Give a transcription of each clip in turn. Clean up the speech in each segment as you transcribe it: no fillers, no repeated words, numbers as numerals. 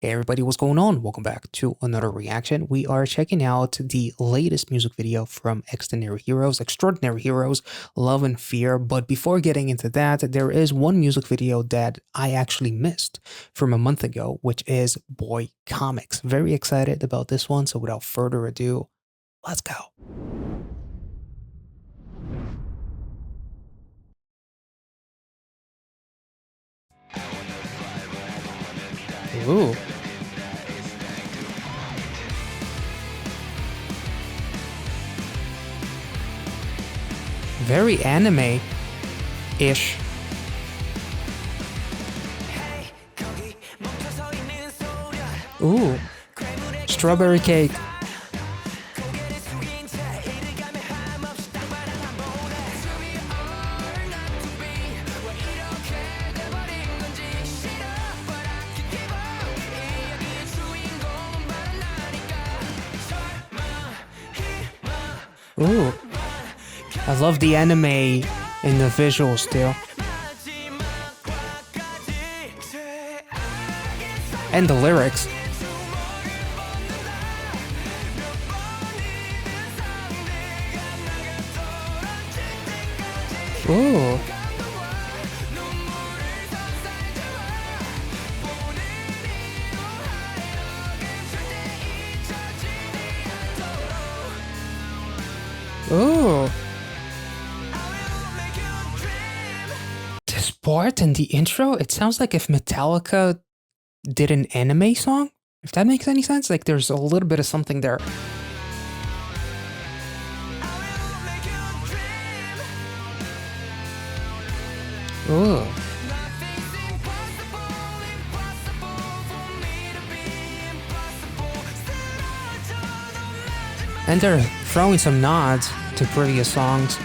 Hey everybody, what's going on? Welcome back to another reaction. We are checking out the latest music video from Xdinary Heroes, Extraordinary Heroes, Love and Fear. But before getting into that, there is one music video that I actually missed from a month ago, which is Boy Comics. Very excited about this one, so without further ado, let's go. Ooh. Very anime-ish. Ooh. Strawberry cake. Ooh. I love the anime in the visuals too. And the lyrics. Ooh. Ooh. This part in the intro, it sounds like if Metallica did an anime song, if that makes any sense. Like there's a little bit of something there. Ooh. And they're throwing some nods to previous songs.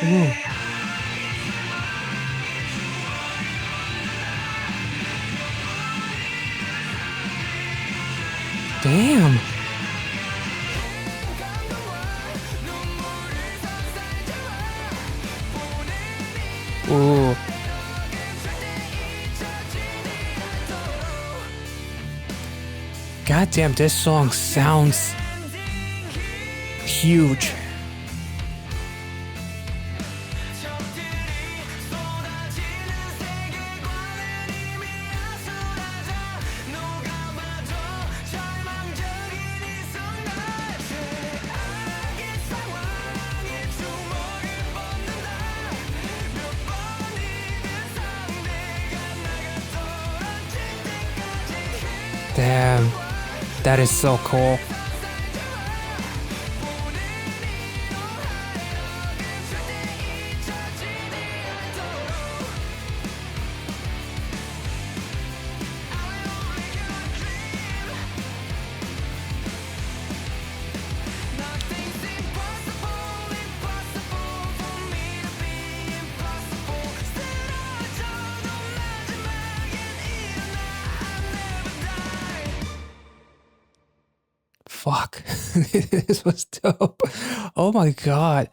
Ooh. Damn. Ooh. Goddamn, this song sounds huge. Damn, that is so cool. Fuck, this was dope. Oh my god.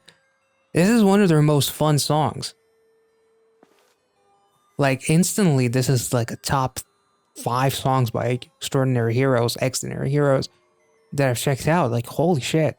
This is one of their most fun songs. Like instantly, this is like a top 5 songs by Extraordinary Heroes, Xdinary Heroes that I've checked out. Like, holy shit.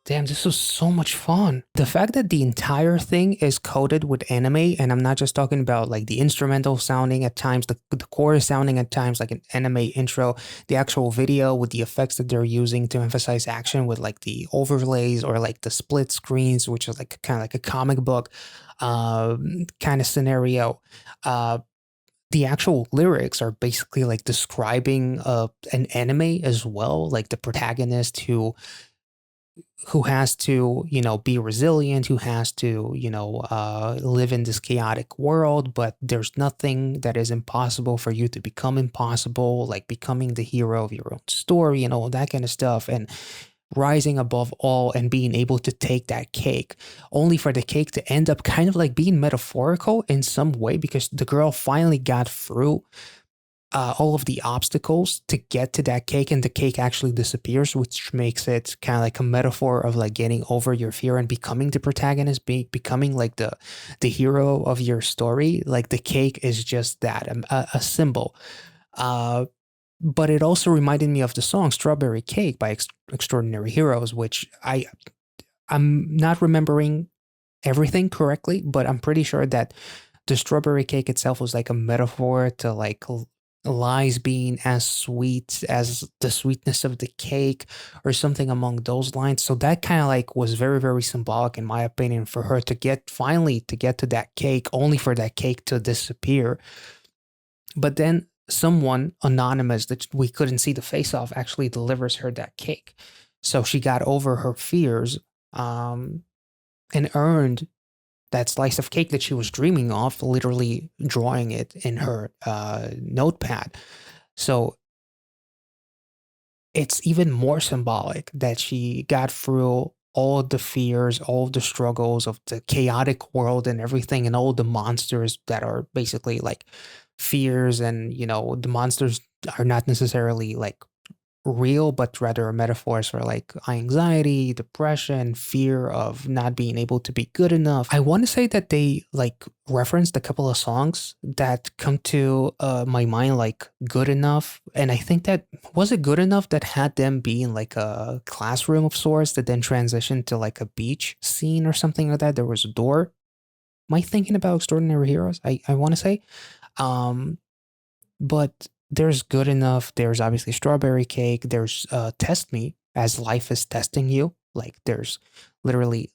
Damn, this was so much fun. The fact that the entire thing is coded with anime, and I'm not just talking about like the instrumental sounding at times, the chorus sounding at times like an anime intro, the actual video with the effects that they're using to emphasize action with like the overlays or like the split screens, which is like kind of like a comic book kind of scenario. The actual lyrics are basically like describing an anime as well, like the protagonist who has to, you know, be resilient, who has to, you know, live in this chaotic world, but there's nothing that is impossible for you to become impossible, like becoming the hero of your own story and all that kind of stuff. And rising above all and being able to take that cake, only for the cake to end up kind of like being metaphorical in some way, because the girl finally got through all of the obstacles to get to that cake, and the cake actually disappears, which makes it kind of like a metaphor of like getting over your fear and becoming the protagonist, becoming like the hero of your story. Like the cake is just that, a symbol. But it also reminded me of the song "Strawberry Cake" by Extraordinary Heroes, which I'm not remembering everything correctly, but I'm pretty sure that the strawberry cake itself was like a metaphor to like lies being as sweet as the sweetness of the cake, or something among those lines. So that kind of like was very, very symbolic in my opinion, for her to finally to get to that cake, only for that cake to disappear. But then someone anonymous that we couldn't see the face of actually delivers her that cake. So she got over her fears, and earned that slice of cake that she was dreaming of, literally drawing it in her notepad. So it's even more symbolic that she got through all the fears, all the struggles of the chaotic world and everything, and all the monsters that are basically like fears. And, the monsters are not necessarily like real, but rather metaphors for like anxiety, depression, fear of not being able to be good enough. I want to say that they like referenced a couple of songs that come to my mind, like Good Enough. And I think that was it Good Enough that had them be in like a classroom of sorts that then transitioned to like a beach scene or something like that. There was a door. Am I thinking about Extraordinary Heroes? I want to say. But there's Good Enough. There's obviously Strawberry Cake. There's Test Me, as life is testing you. Like there's literally,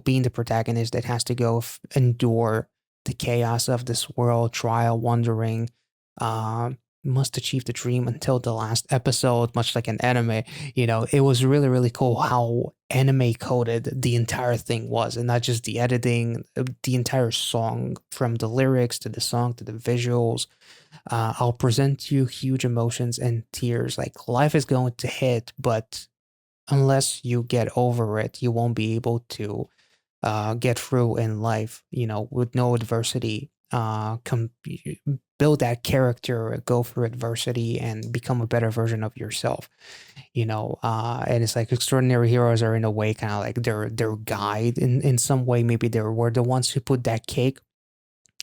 being the protagonist that has to go endure the chaos of this world, trial, wondering, must achieve the dream until the last episode, much like an anime. It was really, really cool how anime coded the entire thing was, and not just the editing, the entire song, from the lyrics to the song to the visuals. I'll present you huge emotions and tears. Like life is going to hit, but unless you get over it, you won't be able to get through in life. With no adversity, build that character, go through adversity, and become a better version of yourself. And it's like Extraordinary Heroes are in a way kind of like their guide in some way. Maybe they were the ones who put that cake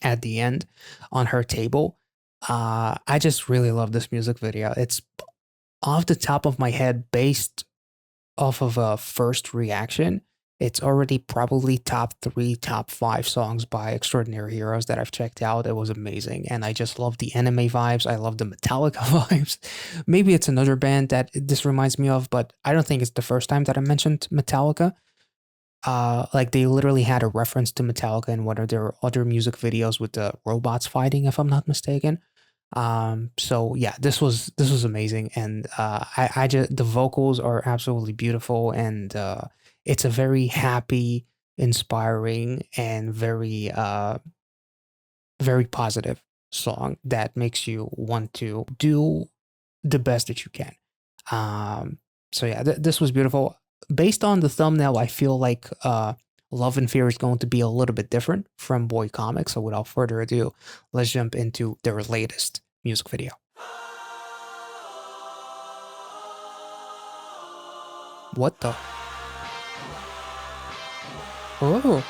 at the end on her table. I just really love this music video. It's off the top of my head, based off of a first reaction. It's already probably top 3, top 5 songs by Extraordinary Heroes that I've checked out. It was amazing. And I just love the anime vibes. I love the Metallica vibes. Maybe it's another band that this reminds me of, but I don't think it's the first time that I mentioned Metallica. Like they literally had a reference to Metallica in one of their other music videos with the robots fighting, if I'm not mistaken. So yeah, this was amazing. And I just, the vocals are absolutely beautiful, and it's a very happy, inspiring, and very positive song that makes you want to do the best that you can. So yeah, this was beautiful. Based on the thumbnail, I feel like Love and Fear is going to be a little bit different from Boy Comics. So without further ado, let's jump into their latest music video. What the? Oh.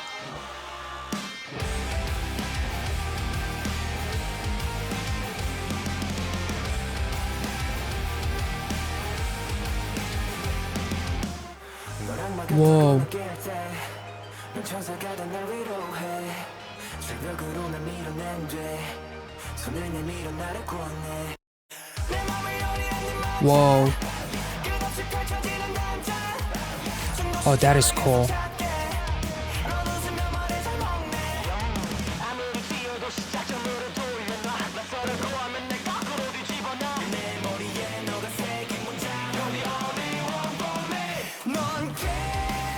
Whoa. Whoa. Oh, that is cool.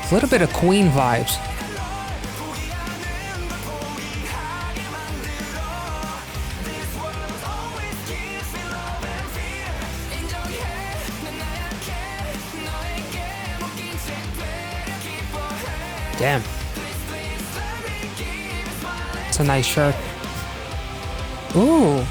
A little bit of Queen vibes. Damn. It's a nice shirt. Ooh.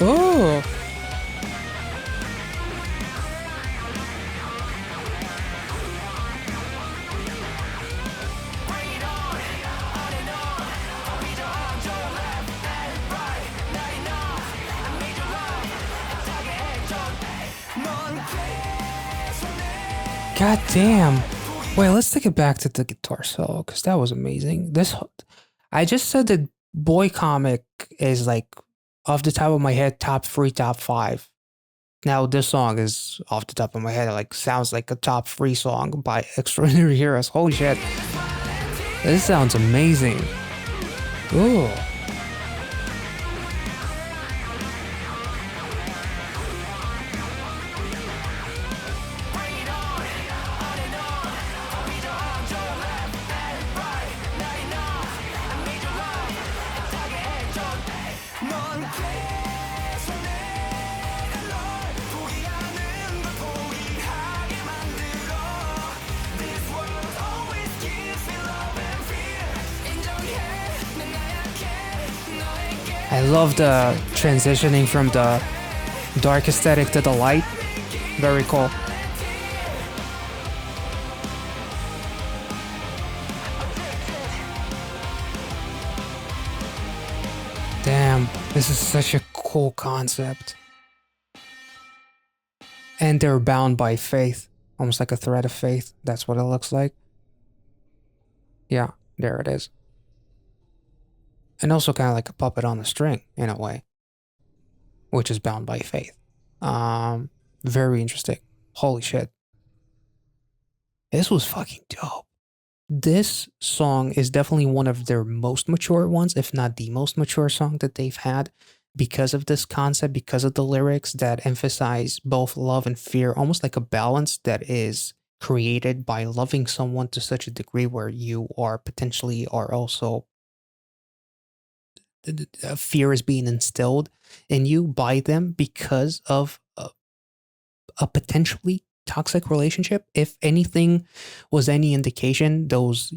Oh. God damn. Wait, let's take it back to the guitar solo because that was amazing. I just said that Boy Comic is like off the top of my head, top 3, top 5. Now this song is off the top of my head, like sounds like a top 3 song by Xdinary Heroes. Holy shit. This sounds amazing. Ooh. I love the transitioning from the dark aesthetic to the light. Very cool. Damn, this is such a cool concept. And they're bound by faith, almost like a thread of faith. That's what it looks like. Yeah, there it is. And also kind of like a puppet on a string in a way, which is bound by faith. Very interesting. Holy shit. This was fucking dope. This song is definitely one of their most mature ones, if not the most mature song that they've had, because of this concept, because of the lyrics that emphasize both love and fear, almost like a balance that is created by loving someone to such a degree where you are potentially are also fear is being instilled in you by them because of a potentially toxic relationship. If anything was any indication, those,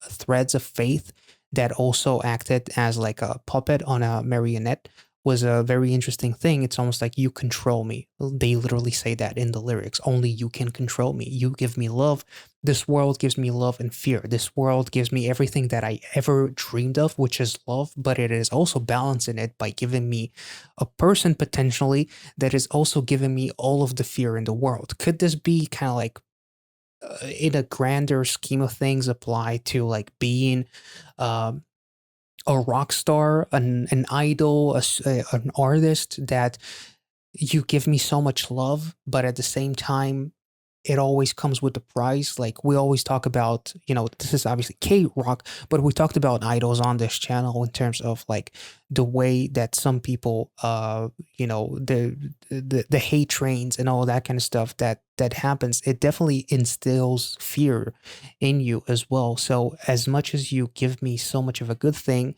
threads of faith that also acted as like a puppet on a marionette was a very interesting thing. It's almost like you control me. They literally say that in the lyrics. Only you can control me. You give me love. This world gives me love and fear. This world gives me everything that I ever dreamed of, which is love, but it is also balancing it by giving me a person potentially that is also giving me all of the fear in the world. Could this be kind of like in a grander scheme of things apply to like being a rock star, an idol, an artist that you give me so much love, but at the same time, it always comes with a price. Like we always talk about, this is obviously K-rock, but we talked about idols on this channel in terms of like the way that some people, the hate trains and all that kind of stuff that happens. It definitely instills fear in you as well. So as much as you give me so much of a good thing,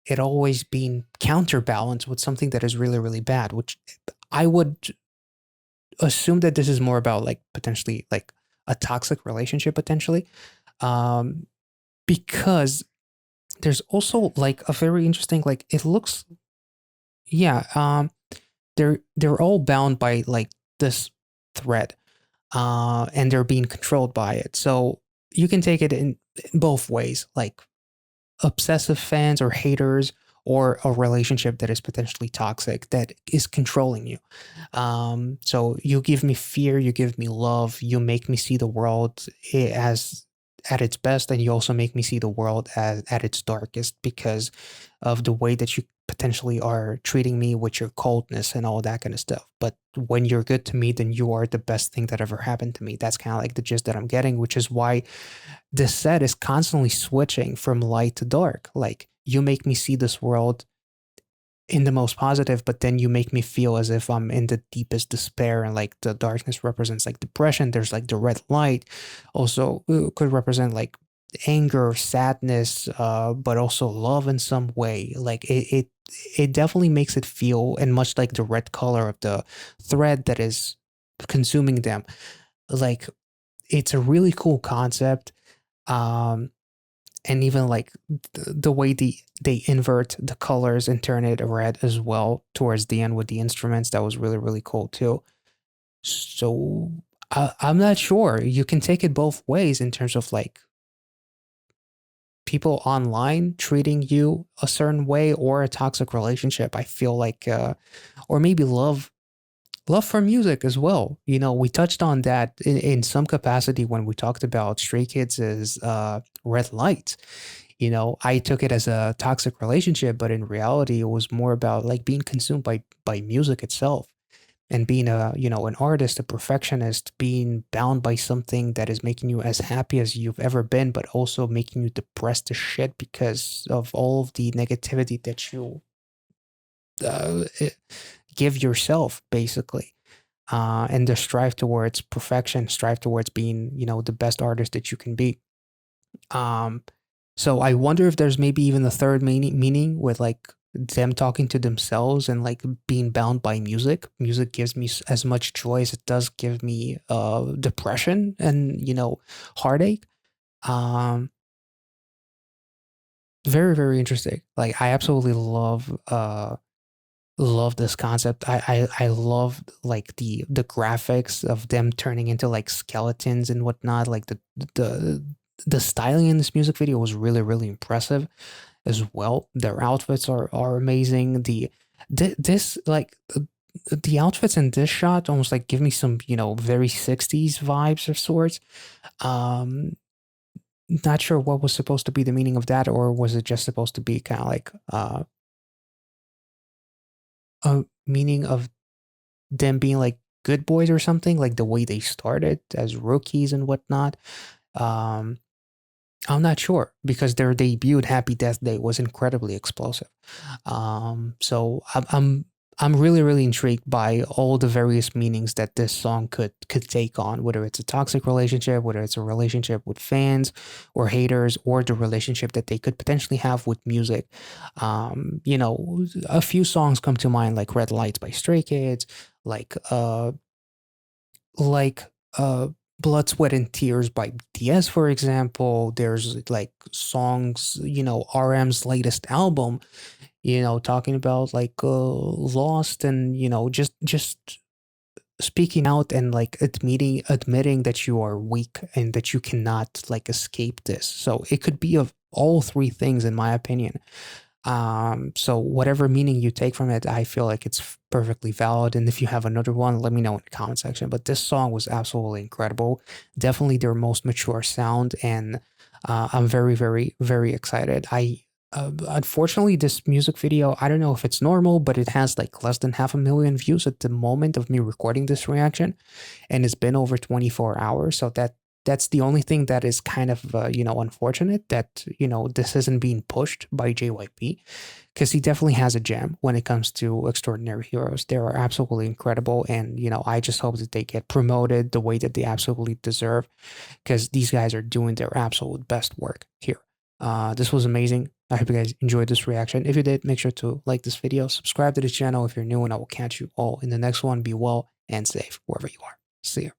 it always being counterbalanced with something that is really, really bad, which I would assume that this is more about like potentially like a toxic relationship potentially, because there's also like a very interesting, like it looks, yeah, they're all bound by like this thread, and they're being controlled by it. So you can take it in both ways, like obsessive fans or haters, or a relationship that is potentially toxic that is controlling you. So you give me fear, you give me love, you make me see the world as at its best, and you also make me see the world as at its darkest because of the way that you potentially are treating me with your coldness and all that kind of stuff. But when you're good to me, then you are the best thing that ever happened to me. That's kind of like the gist that I'm getting, which is why this set is constantly switching from light to dark. Like you make me see this world in the most positive, but then you make me feel as if I'm in the deepest despair, and like the darkness represents like depression. There's like the red light also could represent like anger, sadness, but also love in some way. Like it definitely makes it feel, and much like the red color of the thread that is consuming them, like it's a really cool concept. Um, and even like the way they invert the colors and turn it red as well towards the end with the instruments, that was really really cool too. So I'm not sure, you can take it both ways in terms of like people online treating you a certain way, or a toxic relationship. I feel like or maybe love for music as well. You know, we touched on that in some capacity when we talked about Stray Kids' Red Light. You know, I took it as a toxic relationship, but in reality, it was more about like being consumed by music itself, and being a, you know, an artist, a perfectionist, being bound by something that is making you as happy as you've ever been, but also making you depressed as shit because of all of the negativity that you uh, give yourself, basically. And the strive towards perfection, strive towards being, you know, the best artist that you can be. Um, so I wonder if there's maybe even a third meaning with like them talking to themselves and like being bound by music. Music gives me as much joy as it does give me depression and, you know, heartache. Um, very very interesting. Like I absolutely love this concept. I love like the graphics of them turning into like skeletons and whatnot. Like the the styling in this music video was really really impressive as well. Their outfits are amazing. This like the outfits in this shot almost like give me some, you know, very 60s vibes of sorts. Um, not sure what was supposed to be the meaning of that, or was it just supposed to be kind of like a meaning of them being like good boys or something, like the way they started as rookies and whatnot. Um, I'm not sure because their debut, Happy Death Day, was incredibly explosive. So I'm really really intrigued by all the various meanings that this song could take on, whether it's a toxic relationship, whether it's a relationship with fans or haters, or the relationship that they could potentially have with music. You know, a few songs come to mind, like Red Lights by Stray Kids, like like uh Blood, Sweat, and Tears by BTS, for example. There's like songs, you know, RM's latest album, you know, talking about like lost, and you know, just speaking out and like admitting that you are weak and that you cannot like escape this. So it could be of all three things in my opinion. So whatever meaning you take from it, I feel like it's perfectly valid. And if you have another one, let me know in the comment section. But this song was absolutely incredible. Definitely their most mature sound, and I'm very, very, very excited. I unfortunately, this music video, I don't know if it's normal, but it has like less than 500,000 views at the moment of me recording this reaction, and it's been over 24 hours. So that's the only thing that is kind of you know, unfortunate, that you know, this isn't being pushed by JYP, because he definitely has a gem when it comes to Xdinary Heroes. They are absolutely incredible, and you know, I just hope that they get promoted the way that they absolutely deserve, because these guys are doing their absolute best work here. This was amazing. I hope you guys enjoyed this reaction. If you did, make sure to like this video, subscribe to the channel if you're new, and I will catch you all in the next one. Be well and safe wherever you are. See you.